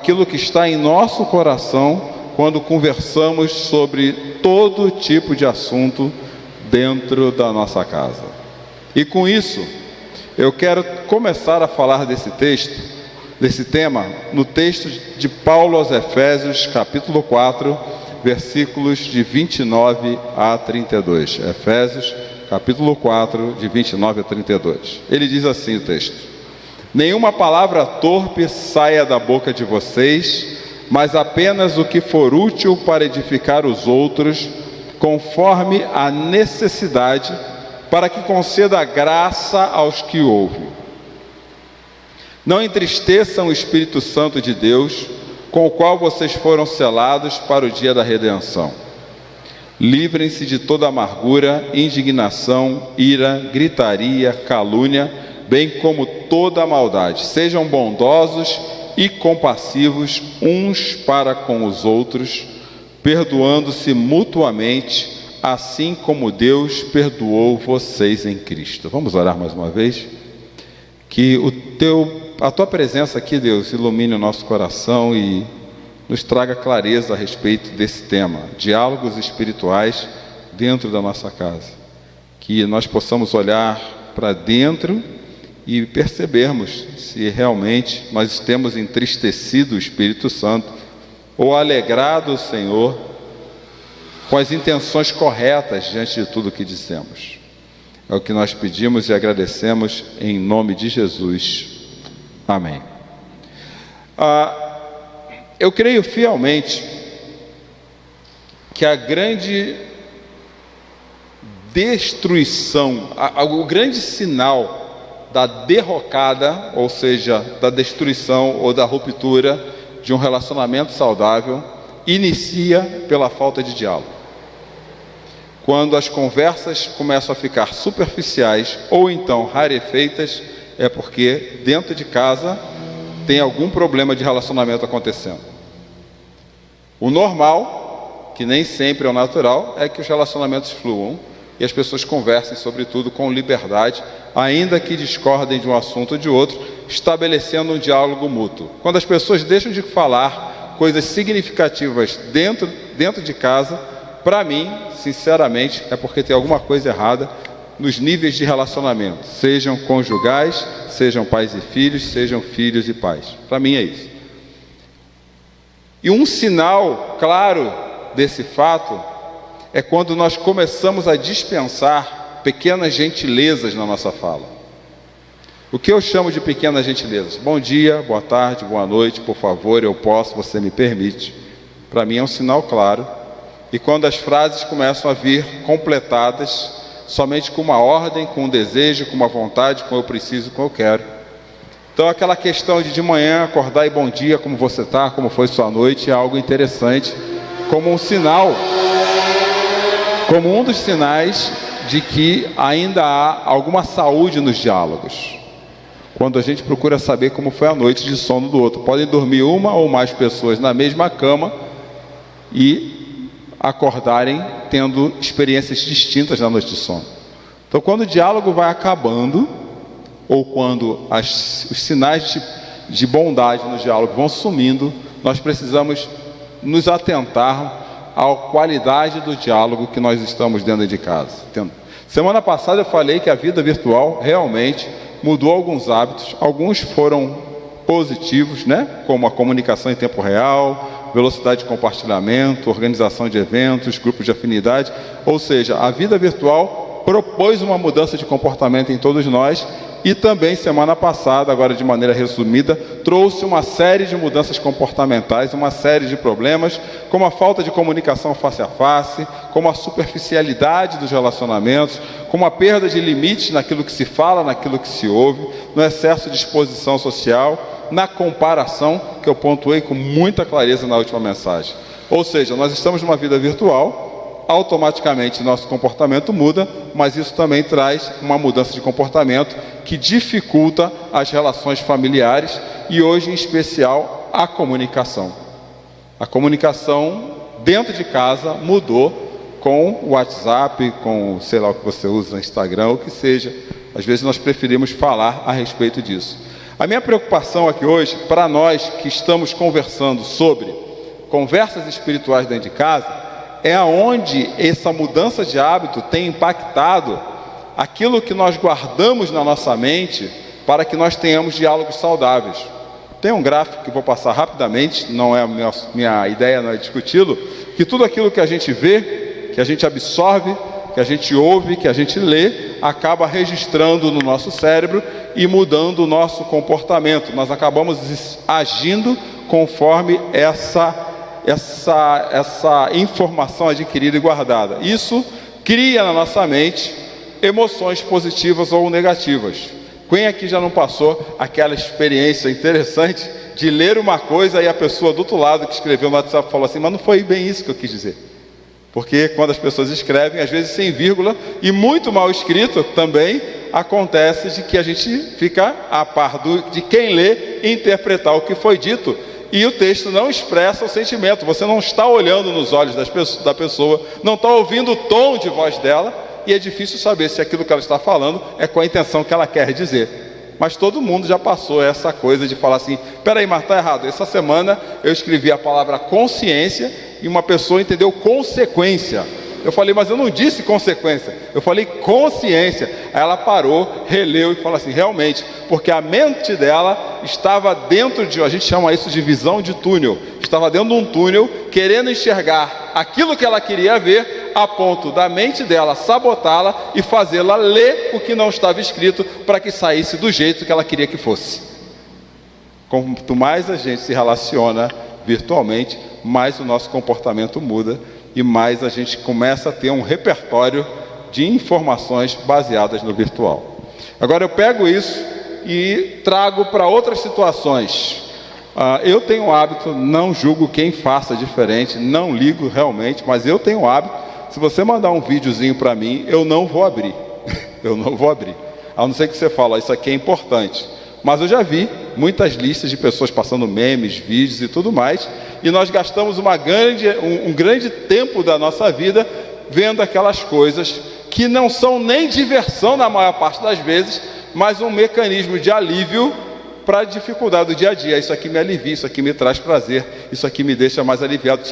aquilo que está em nosso coração quando conversamos sobre todo tipo de assunto dentro da nossa casa. E com isso, eu quero começar a falar desse tema, no texto de Paulo aos Efésios, capítulo 4, versículos de 29 a 32. Efésios, capítulo 4, de 29 a 32. Ele diz assim o texto: nenhuma palavra torpe saia da boca de vocês, mas apenas o que for útil para edificar os outros, conforme a necessidade, para que conceda graça aos que ouvem. Não entristeçam o Espírito Santo de Deus, com o qual vocês foram selados para o dia da redenção. Livrem-se de toda amargura, indignação, ira, gritaria, calúnia, bem como toda maldade. Sejam bondosos e compassivos uns para com os outros, perdoando-se mutuamente, assim como Deus perdoou vocês em Cristo. Vamos orar mais uma vez? Que a Tua presença aqui, Deus, ilumine o nosso coração e nos traga clareza a respeito desse tema, diálogos espirituais dentro da nossa casa. Que nós possamos olhar para dentro e percebermos se realmente nós temos entristecido o Espírito Santo ou alegrado o Senhor com as intenções corretas diante de tudo o que dissemos. É o que nós pedimos e agradecemos em nome de Jesus. Amém. Eu creio fielmente que a grande destruição, o grande sinal da derrocada, ou seja, da destruição ou da ruptura de um relacionamento saudável, inicia pela falta de diálogo. Quando as conversas começam a ficar superficiais ou então rarefeitas, é porque dentro de casa tem algum problema de relacionamento acontecendo. O normal, que nem sempre é o natural, é que os relacionamentos fluam e as pessoas conversem sobre tudo com liberdade, ainda que discordem de um assunto ou de outro, estabelecendo um diálogo mútuo. Quando as pessoas deixam de falar coisas significativas dentro de casa, para mim, sinceramente, é porque tem alguma coisa errada nos níveis de relacionamento, sejam conjugais, sejam pais e filhos, sejam filhos e pais. Para mim é isso. E um sinal claro desse fato é quando nós começamos a dispensar pequenas gentilezas na nossa fala. O que eu chamo de pequenas gentilezas? Bom dia, boa tarde, boa noite, por favor, eu posso, você me permite. Para mim é um sinal claro. E quando as frases começam a vir completadas somente com uma ordem, com um desejo, com uma vontade, com eu preciso, com eu quero. Então aquela questão de manhã acordar e bom dia, como você está, como foi sua noite, é algo interessante, como um sinal, como um dos sinais de que ainda há alguma saúde nos diálogos. Quando a gente procura saber como foi a noite de sono do outro. Podem dormir uma ou mais pessoas na mesma cama e acordarem tendo experiências distintas na noite de sono. Então, quando o diálogo vai acabando, ou quando os sinais de bondade no diálogo vão sumindo, nós precisamos nos atentar à qualidade do diálogo que nós estamos dentro de casa. Semana passada eu falei que a vida virtual realmente mudou alguns hábitos, alguns foram positivos, né? Como a comunicação em tempo real, velocidade de compartilhamento, organização de eventos, grupos de afinidade. Ou seja, a vida virtual propôs uma mudança de comportamento em todos nós e também, semana passada, agora de maneira resumida, trouxe uma série de mudanças comportamentais, uma série de problemas, como a falta de comunicação face a face, como a superficialidade dos relacionamentos, como a perda de limites naquilo que se fala, naquilo que se ouve, no excesso de exposição social, na comparação, que eu pontuei com muita clareza na última mensagem. Ou seja, nós estamos numa vida virtual, automaticamente nosso comportamento muda, mas isso também traz uma mudança de comportamento que dificulta as relações familiares e hoje, em especial, a comunicação. A comunicação dentro de casa mudou com o WhatsApp, com, sei lá o que você usa, Instagram, o que seja. Às vezes nós preferimos falar a respeito disso. A minha preocupação aqui hoje, para nós que estamos conversando sobre conversas espirituais dentro de casa, é aonde essa mudança de hábito tem impactado aquilo que nós guardamos na nossa mente para que nós tenhamos diálogos saudáveis. Tem um gráfico que vou passar rapidamente, não é a minha ideia, não é discuti-lo, que tudo aquilo que a gente vê, que a gente absorve, que a gente ouve, que a gente lê, acaba registrando no nosso cérebro e mudando o nosso comportamento. Nós acabamos agindo conforme essa informação adquirida e guardada. Isso cria na nossa mente emoções positivas ou negativas. Quem aqui já não passou aquela experiência interessante de ler uma coisa e a pessoa do outro lado que escreveu no WhatsApp falou assim, mas não foi bem isso que eu quis dizer. Porque quando as pessoas escrevem, às vezes sem vírgula, e muito mal escrito também, acontece de que a gente fica a par de quem lê e interpretar o que foi dito, e o texto não expressa o sentimento. Você não está olhando nos olhos da pessoa, não está ouvindo o tom de voz dela, e é difícil saber se aquilo que ela está falando é com a intenção que ela quer dizer. Mas todo mundo já passou essa coisa de falar assim, peraí, mas está errado. Essa semana eu escrevi a palavra consciência e uma pessoa entendeu consequência. Eu falei, mas eu não disse consequência, eu falei consciência. Aí ela parou, releu e falou assim, realmente, porque a mente dela estava dentro de, a gente chama isso de visão de túnel, estava dentro de um túnel, querendo enxergar aquilo que ela queria ver, a ponto da mente dela sabotá-la e fazê-la ler o que não estava escrito, para que saísse do jeito que ela queria que fosse. Quanto mais a gente se relaciona virtualmente, mais o nosso comportamento muda, e mais a gente começa a ter um repertório de informações baseadas no virtual. Agora eu pego isso e trago para outras situações. Eu tenho um hábito, não julgo quem faça diferente, não ligo realmente, mas eu tenho um hábito, se você mandar um videozinho para mim, eu não vou abrir. Eu não vou abrir. A não ser que você fale, isso aqui é importante. Mas eu já vi muitas listas de pessoas passando memes, vídeos e tudo mais, e nós gastamos um grande tempo da nossa vida vendo aquelas coisas que não são nem diversão na maior parte das vezes, mas um mecanismo de alívio para a dificuldade do dia a dia. Isso aqui me alivia, isso aqui me traz prazer, isso aqui me deixa mais aliviado.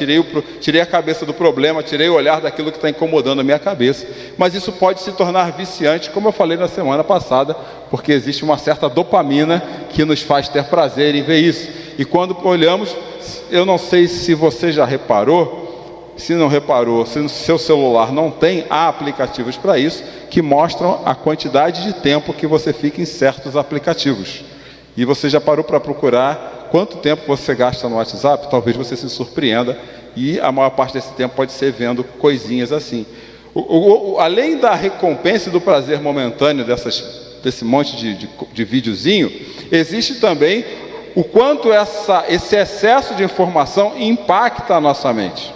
Tirei a cabeça do problema, tirei o olhar daquilo que está incomodando a minha cabeça. Mas isso pode se tornar viciante, como eu falei na semana passada, porque existe uma certa dopamina que nos faz ter prazer em ver isso. E quando olhamos, eu não sei se você já reparou, se não reparou, se no seu celular não tem, há aplicativos para isso, que mostram a quantidade de tempo que você fica em certos aplicativos. E você já parou para procurar quanto tempo você gasta no WhatsApp? Talvez você se surpreenda, e a maior parte desse tempo pode ser vendo coisinhas assim. Além da recompensa e do prazer momentâneo desse monte de videozinho, existe também o quanto esse excesso de informação impacta a nossa mente,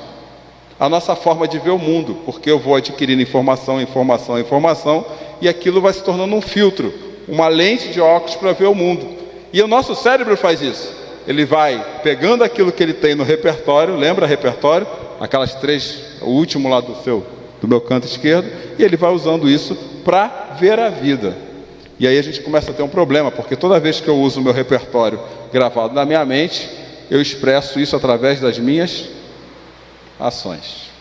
a nossa forma de ver o mundo, porque eu vou adquirindo informação, e aquilo vai se tornando um filtro, uma lente de óculos para ver o mundo. E o nosso cérebro faz isso. Ele vai pegando aquilo que ele tem no repertório, lembra repertório? Aquelas três, o último lá do meu canto esquerdo, e ele vai usando isso para ver a vida. E aí a gente começa a ter um problema, porque toda vez que eu uso o meu repertório gravado na minha mente, eu expresso isso através das minhas ações.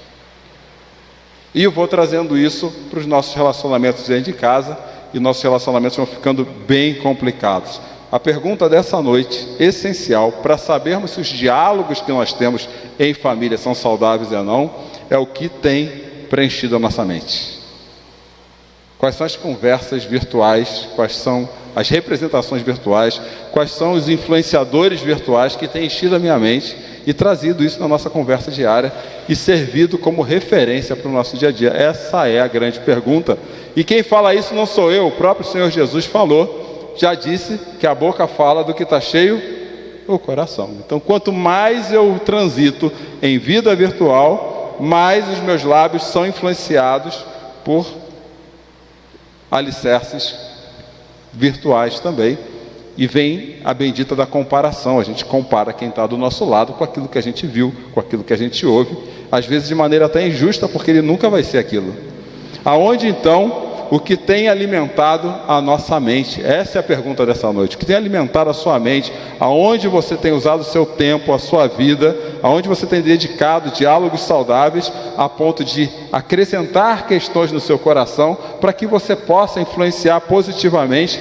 E eu vou trazendo isso para os nossos relacionamentos dentro de casa, e nossos relacionamentos vão ficando bem complicados. A pergunta dessa noite, essencial, para sabermos se os diálogos que nós temos em família são saudáveis ou não, é o que tem preenchido a nossa mente. Quais são as conversas virtuais, quais são as representações virtuais, quais são os influenciadores virtuais que têm enchido a minha mente e trazido isso na nossa conversa diária e servido como referência para o nosso dia a dia. Essa é a grande pergunta. E quem fala isso não sou eu, o próprio Senhor Jesus falou, já disse que a boca fala do que está cheio o coração. Então, quanto mais eu transito em vida virtual, mais os meus lábios são influenciados por alicerces virtuais também. E vem a bendita da comparação. A gente compara quem está do nosso lado com aquilo que a gente viu, com aquilo que a gente ouve, às vezes de maneira até injusta, porque ele nunca vai ser aquilo. Aonde então o que tem alimentado a nossa mente? Essa é a pergunta dessa noite. O que tem alimentado a sua mente? Aonde você tem usado o seu tempo, a sua vida? Aonde você tem dedicado diálogos saudáveis a ponto de acrescentar questões no seu coração para que você possa influenciar positivamente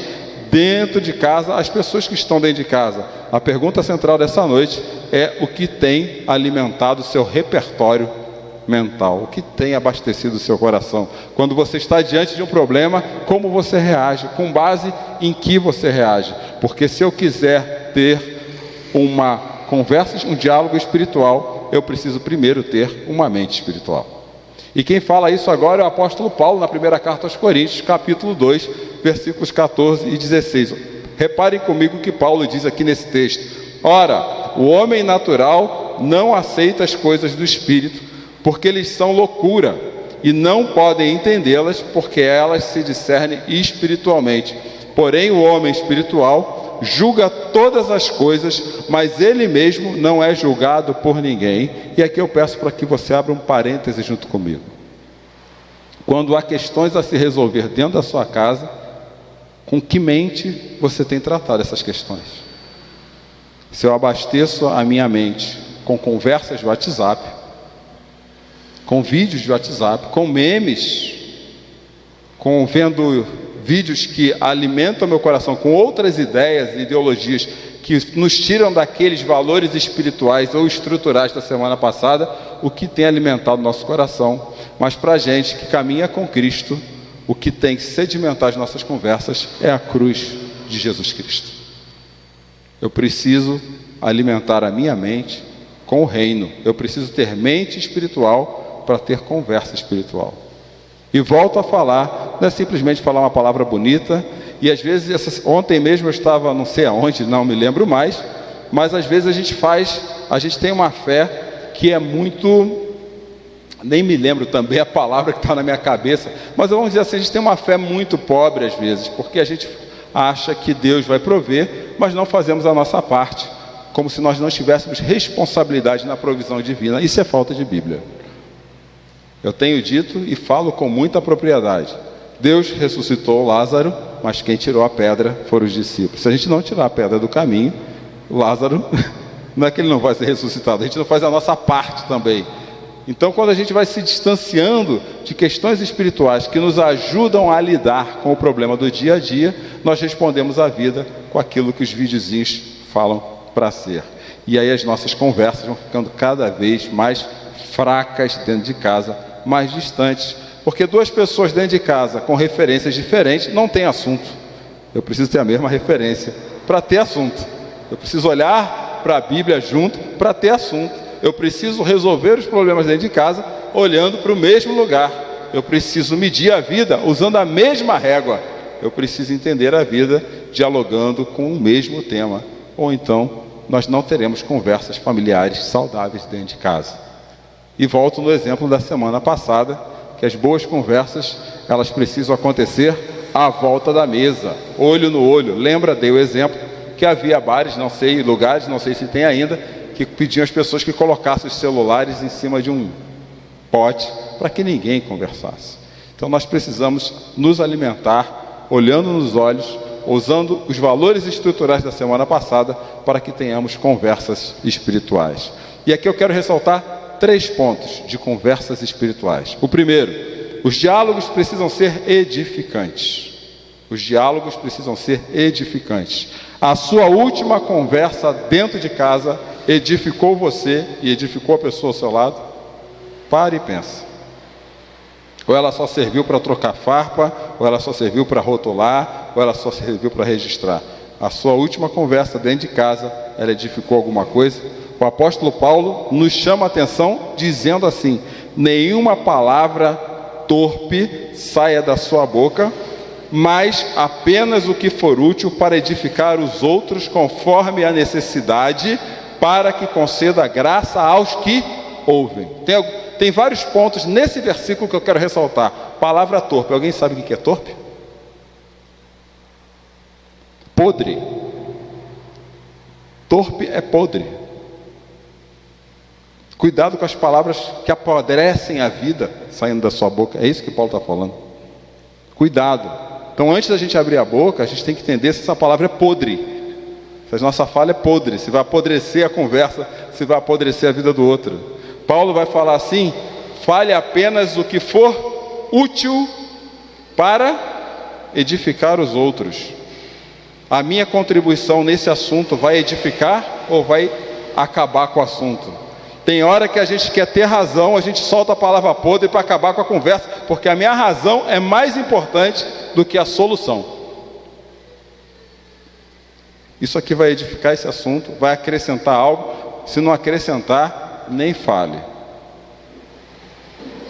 dentro de casa as pessoas que estão dentro de casa? A pergunta central dessa noite é: o que tem alimentado o seu repertório mental? O que tem abastecido o seu coração? Quando você está diante de um problema, como você reage? Com base em que você reage? Porque se eu quiser ter uma conversa, um diálogo espiritual, eu preciso primeiro ter uma mente espiritual. E quem fala isso agora é o apóstolo Paulo, na primeira carta aos Coríntios, capítulo 2, versículos 14 e 16. Reparem comigo o que Paulo diz aqui nesse texto. Ora, o homem natural não aceita as coisas do Espírito, porque eles são loucura, e não podem entendê-las, porque elas se discernem espiritualmente. Porém, o homem espiritual julga todas as coisas, mas ele mesmo não é julgado por ninguém. E aqui eu peço para que você abra um parêntese junto comigo. Quando há questões a se resolver dentro da sua casa, com que mente você tem tratado essas questões? Se eu abasteço a minha mente com conversas de WhatsApp, com vídeos de WhatsApp, com memes, com vendo vídeos que alimentam meu coração com outras ideias e ideologias que nos tiram daqueles valores espirituais ou estruturais da semana passada, o que tem alimentado nosso coração? Mas para a gente que caminha com Cristo, o que tem que sedimentar as nossas conversas é a cruz de Jesus Cristo. Eu preciso alimentar a minha mente com o reino. Eu preciso ter mente espiritual para ter conversa espiritual. E volto a falar, não é simplesmente falar uma palavra bonita. E às vezes, ontem mesmo eu estava, não sei aonde, não me lembro mais, mas às vezes a gente tem uma fé que é muito, nem me lembro também a palavra que está na minha cabeça, mas vamos dizer assim, a gente tem uma fé muito pobre às vezes, porque a gente acha que Deus vai prover, mas não fazemos a nossa parte, como se nós não tivéssemos responsabilidade na provisão divina. Isso é falta de Bíblia. Eu tenho dito e falo com muita propriedade: Deus ressuscitou Lázaro, mas quem tirou a pedra foram os discípulos. Se a gente não tirar a pedra do caminho, Lázaro, não é que ele não vai ser ressuscitado, a gente não faz a nossa parte também. Então, quando a gente vai se distanciando de questões espirituais que nos ajudam a lidar com o problema do dia a dia, nós respondemos à vida com aquilo que os videozinhos falam para ser. E aí as nossas conversas vão ficando cada vez mais fracas dentro de casa, mais distantes, porque duas pessoas dentro de casa com referências diferentes não têm assunto. Eu preciso ter a mesma referência para ter assunto. Eu preciso olhar para a Bíblia junto para ter assunto. Eu preciso resolver os problemas dentro de casa olhando para o mesmo lugar. Eu preciso medir a vida usando a mesma régua. Eu preciso entender a vida dialogando com o mesmo tema. Ou então nós não teremos conversas familiares saudáveis dentro de casa. E volto no exemplo da semana passada, que as boas conversas, elas precisam acontecer à volta da mesa, olho no olho. Lembra, dei o exemplo, que havia bares, não sei, lugares, não sei se tem ainda, que pediam às pessoas que colocassem os celulares em cima de um pote, para que ninguém conversasse. Então nós precisamos nos alimentar, olhando nos olhos, usando os valores estruturais da semana passada, para que tenhamos conversas espirituais. E aqui eu quero ressaltar 3 pontos de conversas espirituais. O primeiro: os diálogos precisam ser edificantes. Os diálogos precisam ser edificantes. A sua última conversa dentro de casa edificou você e edificou a pessoa ao seu lado? Pare e pense. Ou ela só serviu para trocar farpa, ou ela só serviu para rotular, ou ela só serviu para registrar? A sua última conversa dentro de casa, ela edificou alguma coisa? O apóstolo Paulo nos chama a atenção dizendo assim: nenhuma palavra torpe saia da sua boca, mas apenas o que for útil para edificar os outros conforme a necessidade, para que conceda graça aos que ouvem. Tem vários pontos nesse versículo que eu quero ressaltar. Palavra torpe. Alguém sabe o que é torpe? Podre. Torpe é podre. Cuidado com as palavras que apodrecem a vida saindo da sua boca. É isso que Paulo está falando. Cuidado. Então, antes da gente abrir a boca, a gente tem que entender se essa palavra é podre. Se a nossa fala é podre, se vai apodrecer a conversa, se vai apodrecer a vida do outro. Paulo vai falar assim: fale apenas o que for útil para edificar os outros. A minha contribuição nesse assunto vai edificar ou vai acabar com o assunto? Tem hora que a gente quer ter razão, a gente solta a palavra podre para acabar com a conversa, porque a minha razão é mais importante do que a solução. Isso aqui vai edificar esse assunto, vai acrescentar algo. Se não acrescentar, nem fale.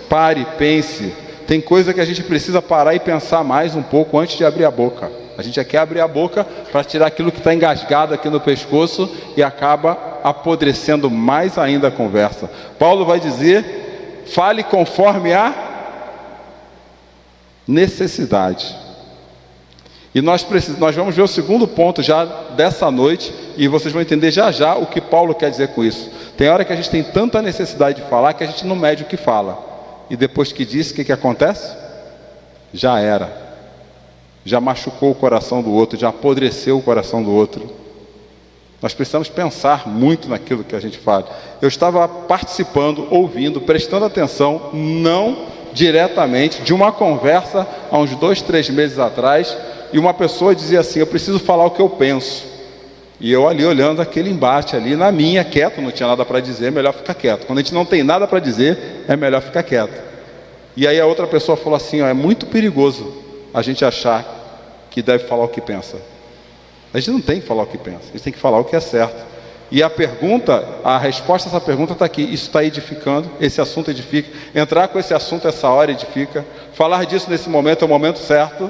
Pare, pense. Tem coisa que a gente precisa parar e pensar mais um pouco antes de abrir a boca. A gente já quer abrir a boca para tirar aquilo que está engasgado aqui no pescoço e acaba apodrecendo mais ainda a conversa. Paulo vai dizer: fale conforme a necessidade. E nós vamos ver o segundo ponto já dessa noite, e vocês vão entender já já o que Paulo quer dizer com isso. Tem hora que a gente tem tanta necessidade de falar que a gente não mede o que fala. E depois que disse, o que acontece? Já era. Já machucou o coração do outro, já apodreceu o coração do outro. Nós precisamos pensar muito naquilo que a gente fala. Eu estava participando, ouvindo, prestando atenção, não diretamente, de uma conversa há uns 2, 3 meses atrás, e uma pessoa dizia assim: eu preciso falar o que eu penso. E eu ali olhando aquele embate ali, na minha, quieto, não tinha nada para dizer, melhor ficar quieto. Quando a gente não tem nada para dizer, é melhor ficar quieto. E aí a outra pessoa falou assim: é muito perigoso a gente achar que deve falar o que pensa. A gente não tem que falar o que pensa, a gente tem que falar o que é certo. E a resposta a essa pergunta está aqui: isso está edificando, esse assunto edifica. Entrar com esse assunto essa hora edifica. Falar disso nesse momento é o momento certo.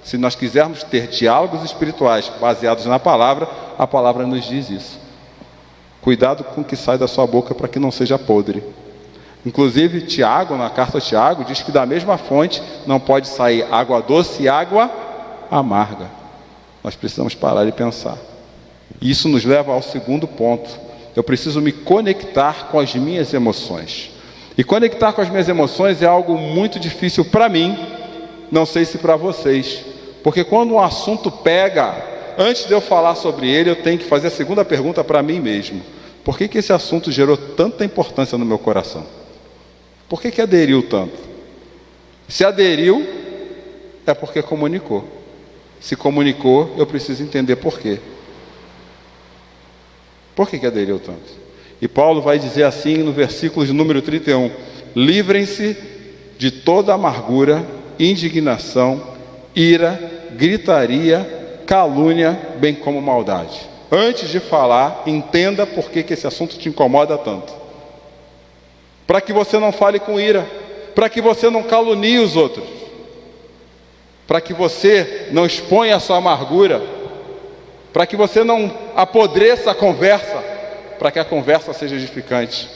Se nós quisermos ter diálogos espirituais baseados na palavra, a palavra nos diz isso. Cuidado com o que sai da sua boca para que não seja podre. Inclusive, Tiago, na carta a Tiago, diz que da mesma fonte não pode sair água doce e água amarga. Nós precisamos parar e pensar. Isso nos leva ao segundo ponto. Eu preciso me conectar com as minhas emoções. E conectar com as minhas emoções é algo muito difícil para mim, não sei se para vocês. Porque quando um assunto pega, antes de eu falar sobre ele, eu tenho que fazer a segunda pergunta para mim mesmo: por que esse assunto gerou tanta importância no meu coração? Por que aderiu tanto? Se aderiu, é porque comunicou. Se comunicou, eu preciso entender por quê. Por que aderiu tanto? E Paulo vai dizer assim no versículo de número 31: livrem-se de toda amargura, indignação, ira, gritaria, calúnia, bem como maldade. Antes de falar, entenda por que esse assunto te incomoda tanto. Para que você não fale com ira, para que você não calunie os outros, para que você não exponha a sua amargura, para que você não apodreça a conversa, para que a conversa seja edificante.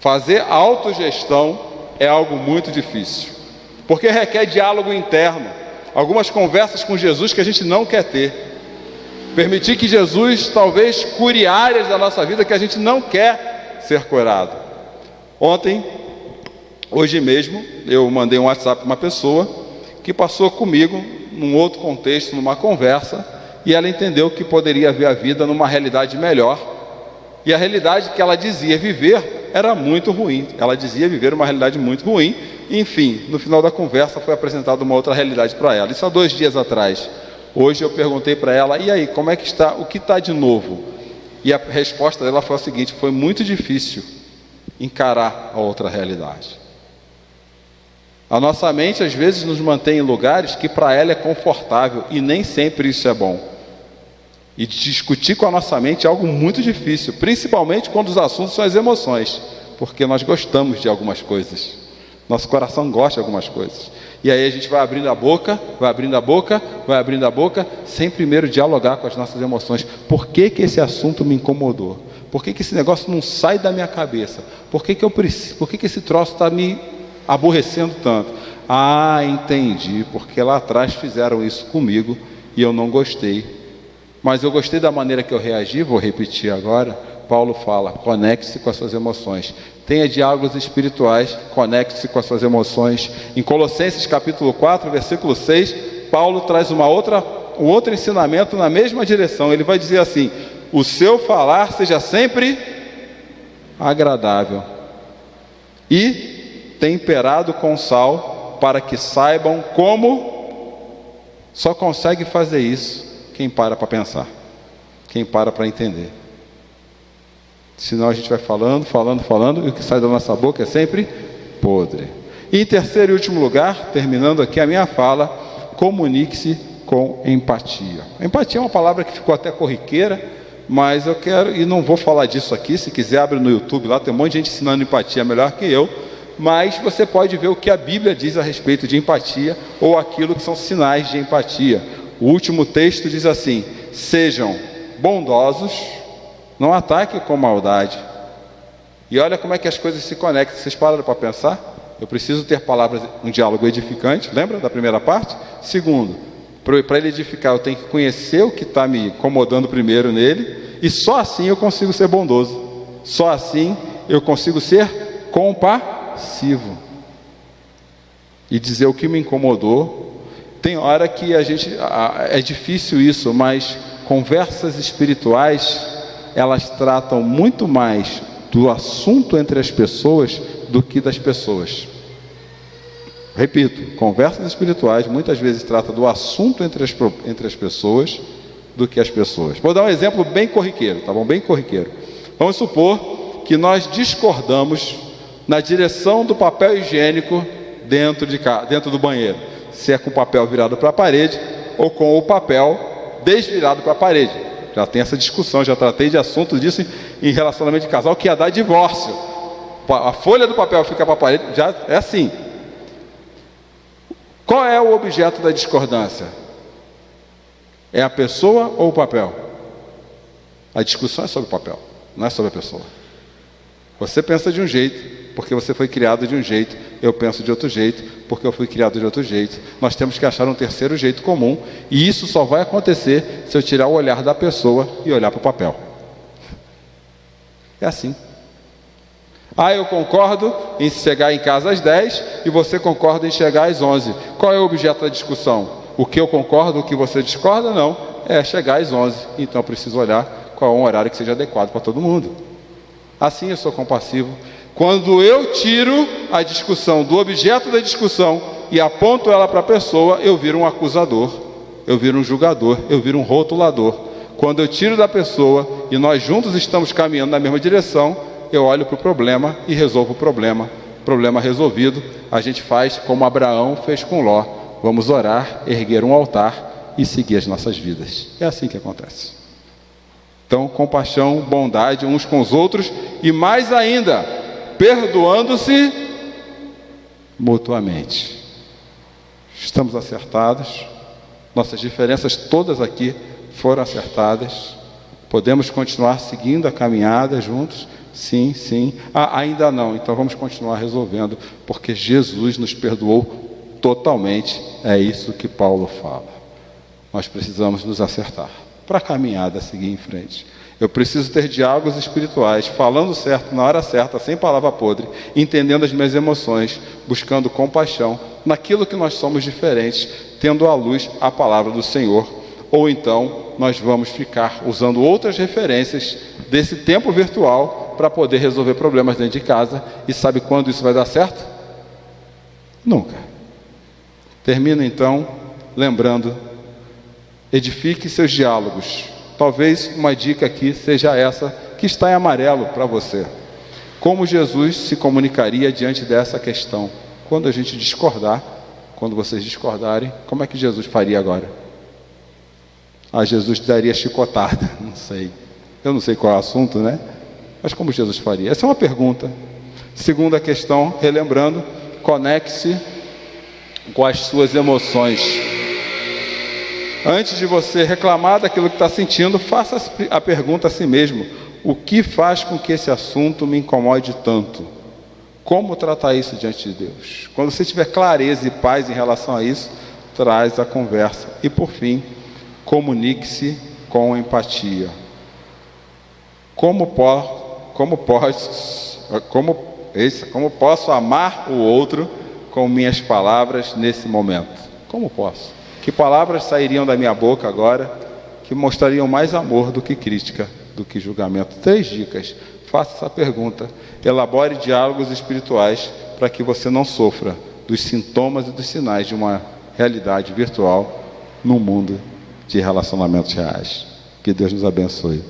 Fazer autogestão é algo muito difícil, porque requer diálogo interno, algumas conversas com Jesus que a gente não quer ter. Permitir que Jesus talvez cure áreas da nossa vida que a gente não quer ser curado. Hoje mesmo, eu mandei um WhatsApp para uma pessoa que passou comigo num outro contexto, numa conversa, e ela entendeu que poderia ver a vida numa realidade melhor, e a realidade que ela dizia viver era muito ruim. Ela dizia viver uma realidade muito ruim. Enfim, no final da conversa foi apresentada uma outra realidade para ela. Isso há 2 dias atrás. Hoje eu perguntei para ela: e aí, como é que está? O que está de novo? E a resposta dela foi a seguinte: foi muito difícil encarar a outra realidade. A nossa mente às vezes nos mantém em lugares que para ela é confortável, e nem sempre isso é bom. E discutir com a nossa mente é algo muito difícil, principalmente quando os assuntos são as emoções, porque nós gostamos de algumas coisas, nosso coração gosta de algumas coisas, e aí a gente vai abrindo a boca, vai abrindo a boca, vai abrindo a boca, sem primeiro dialogar com as nossas emoções. Por que esse assunto me incomodou? Por que esse negócio não sai da minha cabeça? Por que esse troço está me aborrecendo tanto? Ah, entendi, porque lá atrás fizeram isso comigo e eu não gostei. Mas eu gostei da maneira que eu reagi, vou repetir agora, Paulo fala, conecte-se com as suas emoções. Tenha diálogos espirituais, conecte-se com as suas emoções. Em Colossenses capítulo 4, versículo 6, Paulo traz um outro ensinamento na mesma direção. Ele vai dizer assim: o seu falar seja sempre agradável e temperado com sal, para que saibam como. Só consegue fazer isso quem para pensar, quem para entender. Senão a gente vai falando, e o que sai da nossa boca é sempre podre. E em terceiro e último lugar, terminando aqui a minha fala, comunique-se com empatia. Empatia é uma palavra que ficou até corriqueira, mas eu quero, e não vou falar disso aqui, se quiser abre no YouTube, lá tem um monte de gente ensinando empatia melhor que eu, mas você pode ver o que a Bíblia diz a respeito de empatia, ou aquilo que são sinais de empatia. O último texto diz assim: sejam bondosos, não ataquem com maldade. E olha como é que as coisas se conectam. Vocês pararam para pensar? Eu preciso ter palavras, um diálogo edificante, lembra da primeira parte? Segundo, para ele edificar, eu tenho que conhecer o que está me incomodando primeiro nele, e só assim eu consigo ser bondoso. Só assim eu consigo ser compassivo e dizer o que me incomodou. Tem hora que é difícil isso, mas conversas espirituais, elas tratam muito mais do assunto entre as pessoas do que das pessoas. Repito, conversas espirituais muitas vezes tratam do assunto entre as pessoas do que as pessoas. Vou dar um exemplo bem corriqueiro, tá bom? Bem corriqueiro. Vamos supor que nós discordamos na direção do papel higiênico dentro do banheiro. Se é com o papel virado para a parede ou com o papel desvirado para a parede. Já tem essa discussão, já tratei de assuntos disso em relacionamento de casal, que ia dar divórcio. A folha do papel fica para a parede, já é assim. Qual é o objeto da discordância? É a pessoa ou o papel? A discussão é sobre o papel, não é sobre a pessoa. Você pensa de um jeito, porque você foi criado de um jeito. Eu penso de outro jeito, porque eu fui criado de outro jeito. Nós temos que achar um terceiro jeito comum, e isso só vai acontecer se eu tirar o olhar da pessoa e olhar para o papel. É assim. Eu concordo em chegar em casa às 10 e você concorda em chegar às 11. Qual é o objeto da discussão? O que eu concordo, o que você discorda? Não, é chegar às 11. Então eu preciso olhar qual é um horário que seja adequado para todo mundo. Assim eu sou compassivo. Quando eu tiro a discussão do objeto da discussão e aponto ela para a pessoa, eu viro um acusador, eu viro um julgador, eu viro um rotulador. Quando eu tiro da pessoa e nós juntos estamos caminhando na mesma direção, eu olho para o problema e resolvo o problema. Problema resolvido, a gente faz como Abraão fez com Ló. Vamos orar, erguer um altar e seguir as nossas vidas. É assim que acontece. Então, compaixão, bondade uns com os outros e mais ainda, perdoando-se mutuamente. Estamos acertados, nossas diferenças todas aqui foram acertadas. Podemos continuar seguindo a caminhada juntos? Sim, sim. Ainda não, então vamos continuar resolvendo, porque Jesus nos perdoou totalmente. É isso que Paulo fala. Nós precisamos nos acertar para a caminhada seguir em frente. Eu preciso ter diálogos espirituais, falando certo na hora certa, sem palavra podre, entendendo as minhas emoções, buscando compaixão naquilo que nós somos diferentes, tendo à luz a palavra do Senhor. Ou então nós vamos ficar usando outras referências desse tempo virtual para poder resolver problemas dentro de casa. E sabe quando isso vai dar certo? Nunca. Termino então lembrando: edifique seus diálogos. Talvez uma dica aqui seja essa, que está em amarelo para você. Como Jesus se comunicaria diante dessa questão? Quando a gente discordar, quando vocês discordarem, como é que Jesus faria agora? Jesus daria chicotada, não sei. Eu não sei qual é o assunto, né? Mas como Jesus faria? Essa é uma pergunta. Segunda questão, relembrando, conecte-se com as suas emoções. Antes de você reclamar daquilo que está sentindo, faça a pergunta a si mesmo: o que faz com que esse assunto me incomode tanto? Como tratar isso diante de Deus? Quando você tiver clareza e paz em relação a isso, traz a conversa. E por fim, comunique-se com empatia. Como posso amar o outro com minhas palavras nesse momento? Como posso? Que palavras sairiam da minha boca agora que mostrariam mais amor do que crítica, do que julgamento? 3 dicas. Faça essa pergunta. Elabore diálogos espirituais para que você não sofra dos sintomas e dos sinais de uma realidade virtual num mundo de relacionamentos reais. Que Deus nos abençoe.